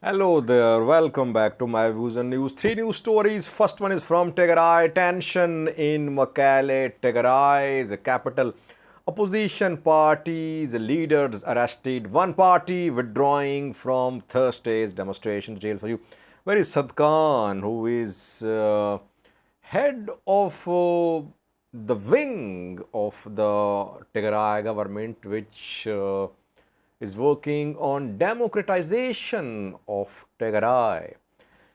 Hello there, welcome back to my views and news. Three news stories. First one is from Tigray. Tension in Mekelle Tigray, the capital. Opposition parties, leaders arrested. One party withdrawing from Thursday's demonstration. Jail for you. Where is Sadkan, who is head of the wing of the Tigray government, which is working on democratization of Tigray.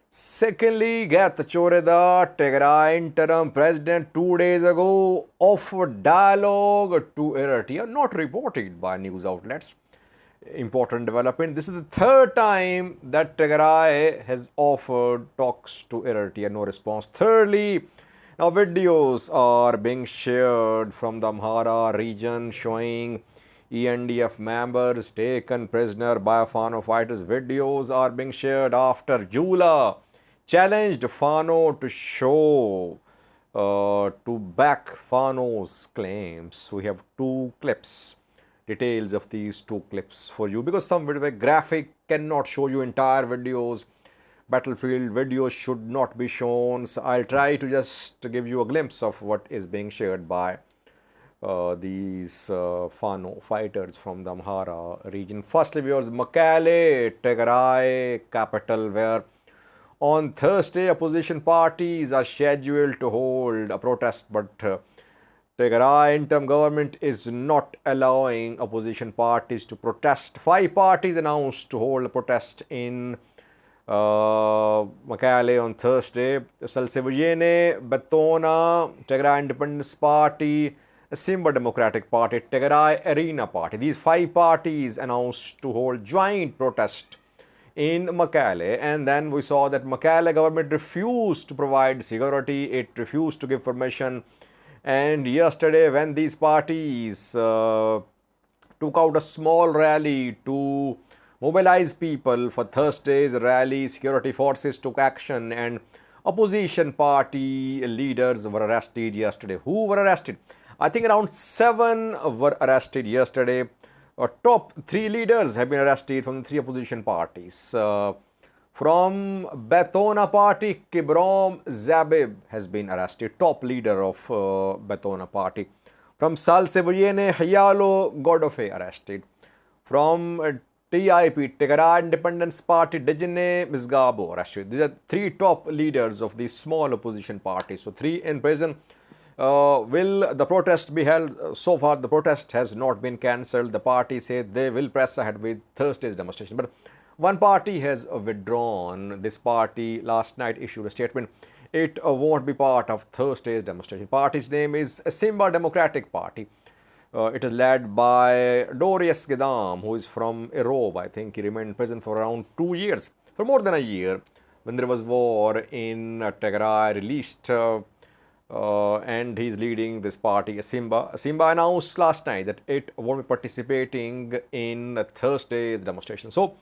Secondly, Getachew Tigray interim president 2 days ago offered dialogue to Eritrea, not reported by news outlets. Important development. This is the third time that Tigray has offered talks to Eritrea, no response. Thirdly, now videos are being shared from the Amhara region showing ENDF members taken prisoner by Fano fighters. Videos are being shared after Jula challenged Fano to show to back Fano's claims. We have two clips, details of these two clips for you, because some graphic cannot show you entire videos. Battlefield videos should not be shown. So I'll try to just give you a glimpse of what is being shared by these Fano fighters from the Amhara region. Firstly, viewers, Mekelle Tigray capital, where on Thursday opposition parties are scheduled to hold a protest, but Tigray interim government is not allowing opposition parties to protest. 5 parties announced to hold a protest in Mekelle on Thursday. Salsevujene, Betona, Tigray Independence Party, Simba Democratic Party, Tigray Arena Party. These 5 parties announced to hold joint protest in Mekelle, and then we saw that Mekelle government refused to provide security, it refused to give permission. And yesterday, when these parties took out a small rally to mobilize people for Thursday's rally, security forces took action and opposition party leaders were arrested yesterday. Who were arrested? I think around 7 were arrested yesterday. Top 3 leaders have been arrested from the 3 opposition parties. From Betona party, Kibrom Zabib has been arrested, top leader of Betona party. From Salsevujene, Hayalo Godofe arrested. From TIP, Tigray Independence Party, Dejene Misgabo arrested. These are 3 top leaders of these small opposition parties. So 3 in prison. Will the protest be held? So far, the protest has not been cancelled. The party said they will press ahead with Thursday's demonstration. But one party has withdrawn. This party last night issued a statement. It won't be part of Thursday's demonstration. Party's name is Simba Democratic Party. It is led by Dorius Gedam, who is from Erob. I think he remained in prison for around 2 years, for more than a year, when there was war in Tigray, released. And he's leading this party, Simba. Simba announced last night that it won't be participating in Thursday's demonstration. So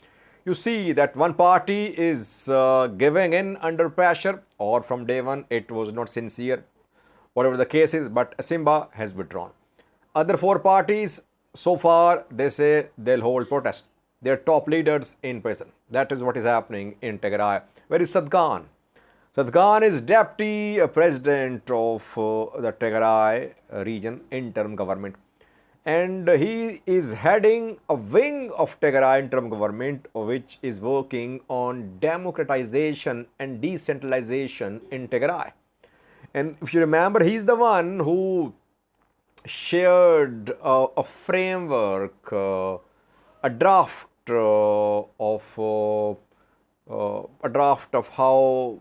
you see that one party is giving in under pressure, or from day one it was not sincere, whatever the case is, but Simba has withdrawn. Other 4 parties, so far, they say they'll hold protest. Their top leaders in prison. That is what is happening in Tigray. Where is Sadkan? Sadkan is deputy president of the Tigray region interim government, and he is heading a wing of Tigray interim government which is working on democratization and decentralization in Tigray. And if you remember, he is the one who shared a framework, a draft of how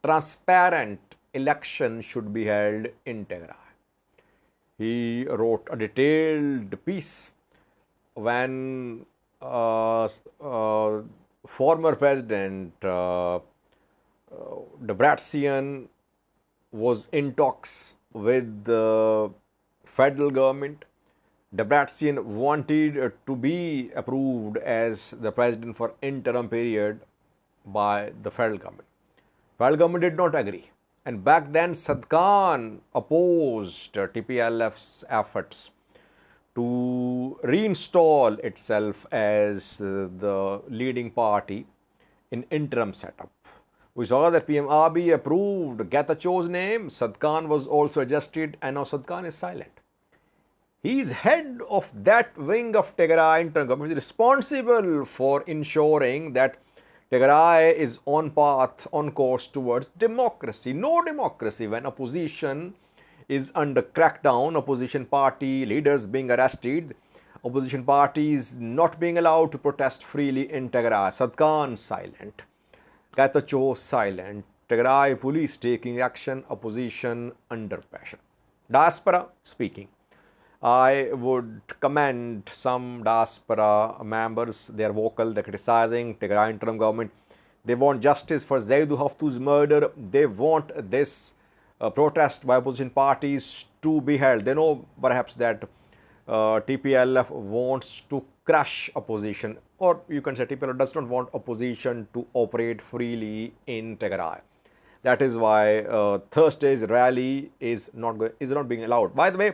transparent election should be held in Tigray. He wrote a detailed piece when former president Debretsion was in talks with the federal government. Debretsion wanted to be approved as the president for interim period by the federal government. Federal government did not agree. And back then, Sadkan opposed TPLF's efforts to reinstall itself as the leading party in interim setup. We saw that PM Abiy approved Getacheau's name, Sadkan was also adjusted, and now Sadkan is silent. He is head of that wing of Tigray interim government, responsible for ensuring that Tigray is on path, on course towards democracy. No democracy when opposition is under crackdown, opposition party leaders being arrested, opposition parties not being allowed to protest freely in Tigray. Sadkan silent, Getacheau silent, Tigray police taking action, opposition under pressure. Diaspora speaking. I would commend some diaspora members. They are vocal, they are criticizing Tigray interim government. They want justice for Zaidu Haftu's murder. They want this protest by opposition parties to be held. They know perhaps that TPLF wants to crush opposition, or you can say TPLF does not want opposition to operate freely in Tigray. That is why Thursday's rally is not being allowed. By the way,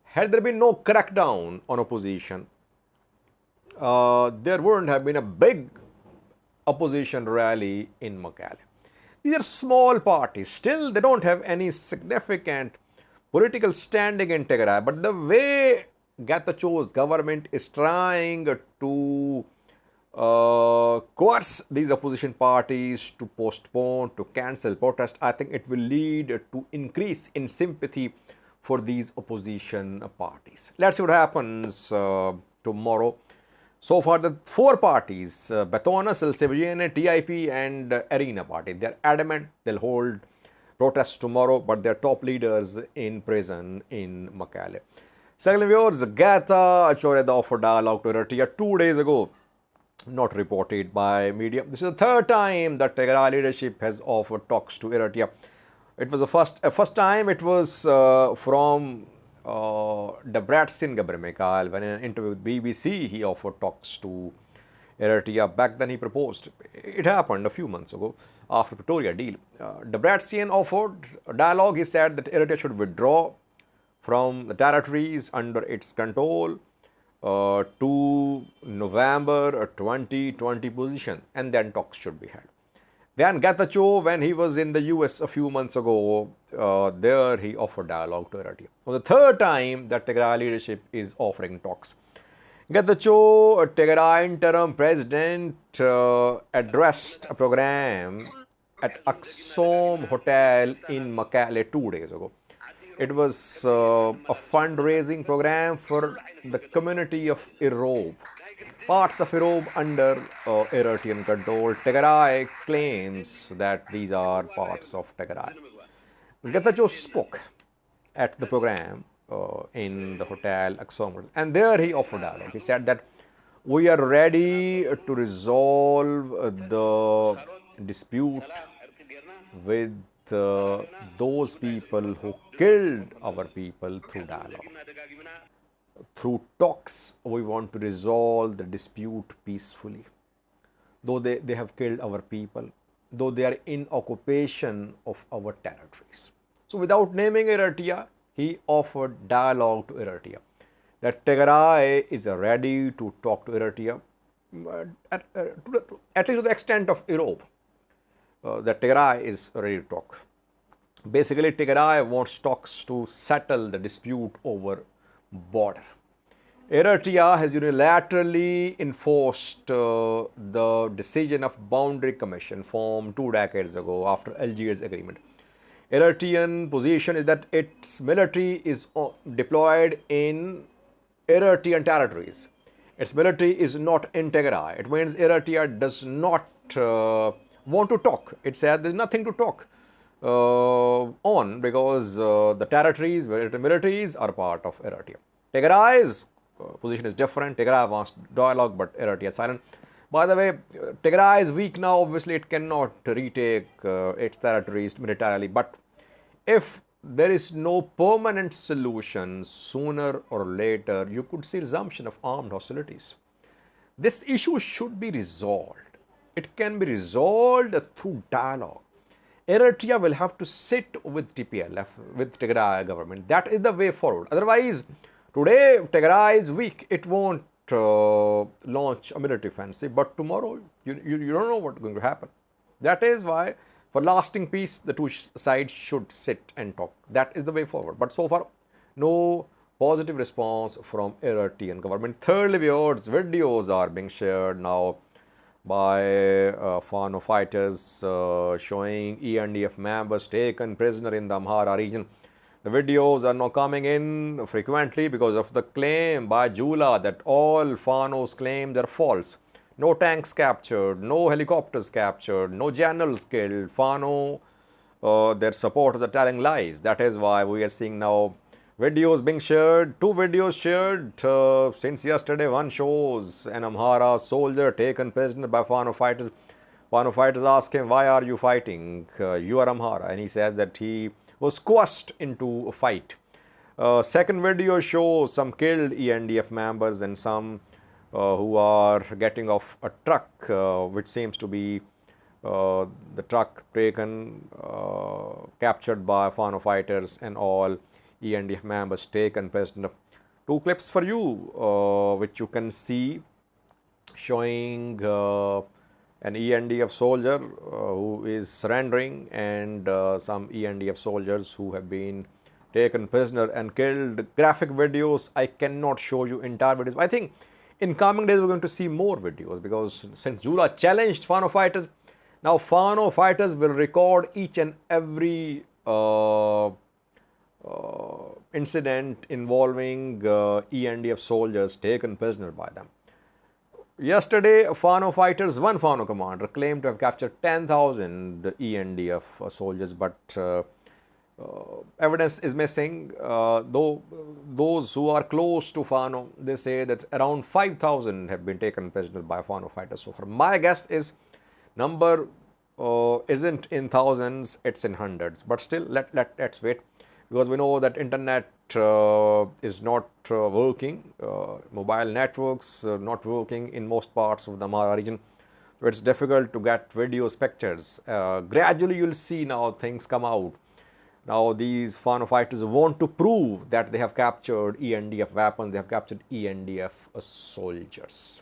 had there been no crackdown on opposition, there wouldn't have been a big opposition rally in Mekelle. These are small parties. Still, they don't have any significant political standing in Tigray. But the way Getacheau's government is trying to coerce these opposition parties to postpone, to cancel protest, I think it will lead to increase in sympathy for these opposition parties. Let's see what happens tomorrow. So far, the four parties, Betona, Salsevijene, TIP and Arena Party, they are adamant they'll hold protests tomorrow, but their top leaders in prison in Mekelle. Second viewers, Getacheau offered dialogue to Eritrea 2 days ago, not reported by media. This is the third time that Tigray leadership has offered talks to Eritrea. It was the first time it was from Debretsion Gebremichael. When in an interview with BBC, he offered talks to Eritrea. Back then he proposed. It happened a few months ago after Pretoria deal. Debretsion offered a dialogue. He said that Eritrea should withdraw from the territories under its control to November 2020 position, and then talks should be held. Then Getacheau, when he was in the US a few months ago, there he offered dialogue to Eritrea. For the third time that Tigray leadership is offering talks. Getacheau, Tigray interim president, addressed a program at Axom Hotel in Mekelle 2 days ago. It was a fundraising program for the community of Irob. Parts of Irob under Eritrean control. Tigray claims that these are parts of Tigray. Getacheau spoke at the program in the hotel Axom, and there he offered dialogue. He said that we are ready to resolve the dispute with those people who killed our people through dialogue. Through talks, we want to resolve the dispute peacefully. Though they have killed our people, though they are in occupation of our territories. So without naming Eritrea, he offered dialogue to Eritrea. That Tigray is ready to talk to Eritrea, at least to the extent of Europe. That Tigray is ready to talk. Basically, Tigray wants talks to settle the dispute over border. Eritrea has unilaterally enforced the decision of Boundary Commission formed 2 decades ago after Algiers agreement. Eritrean position is that its military is deployed in Eritrean territories. Its military is not in Tigray. It means Eritrea does not want to talk. It said there is nothing to talk on because the territories where the militaries are part of Eritrea. Tigray's position is different. Tigray wants dialogue, but Eritrea is silent. By the way, Tigray is weak now. Obviously, it cannot retake its territories militarily. But if there is no permanent solution, sooner or later, you could see resumption of armed hostilities. This issue should be resolved. It can be resolved through dialogue. Eritrea will have to sit with TPLF, with Tigray government. That is the way forward. Otherwise, Today, Tigray is weak. It won't launch a military offensive, but tomorrow, you don't know what's going to happen. That is why, for lasting peace, the two sides should sit and talk. That is the way forward. But so far, no positive response from Eritrean government. Thirdly, viewers, videos are being shared now by Fano fighters showing ENDF members taken prisoner in the Amhara region. The videos are now coming in frequently because of the claim by Jula that all Fano's claims are false. No tanks captured, no helicopters captured, no generals killed. Fano, their supporters are telling lies. That is why we are seeing now videos being shared. Two videos shared since yesterday. One shows an Amhara soldier taken prisoner by Fano fighters. Fano fighters ask him, why are you fighting? You are Amhara. And he says that he was coerced into a fight. Second video shows some killed ENDF members and some who are getting off a truck, which seems to be the truck taken, captured by Fano fighters, and all ENDF members taken prisoner. Two clips for you, which you can see showing an ENDF soldier who is surrendering and some ENDF soldiers who have been taken prisoner and killed. Graphic videos, I cannot show you entire videos. I think in coming days we're going to see more videos because since Jula challenged Fano fighters, now Fano fighters will record each and every incident involving ENDF soldiers taken prisoner by them. Yesterday, Fano fighters, one Fano commander, claimed to have captured 10,000 ENDF soldiers, but evidence is missing. Though those who are close to Fano, they say that around 5,000 have been taken prisoner by Fano fighters so far. My guess is number isn't in thousands, it's in hundreds. But still, let's wait, because we know that internet is not working, mobile networks not working in most parts of the Amhara region. So it's difficult to get videos, pictures. Gradually you'll see now things come out. Now these Fano fighters want to prove that they have captured ENDF weapons, they have captured ENDF soldiers.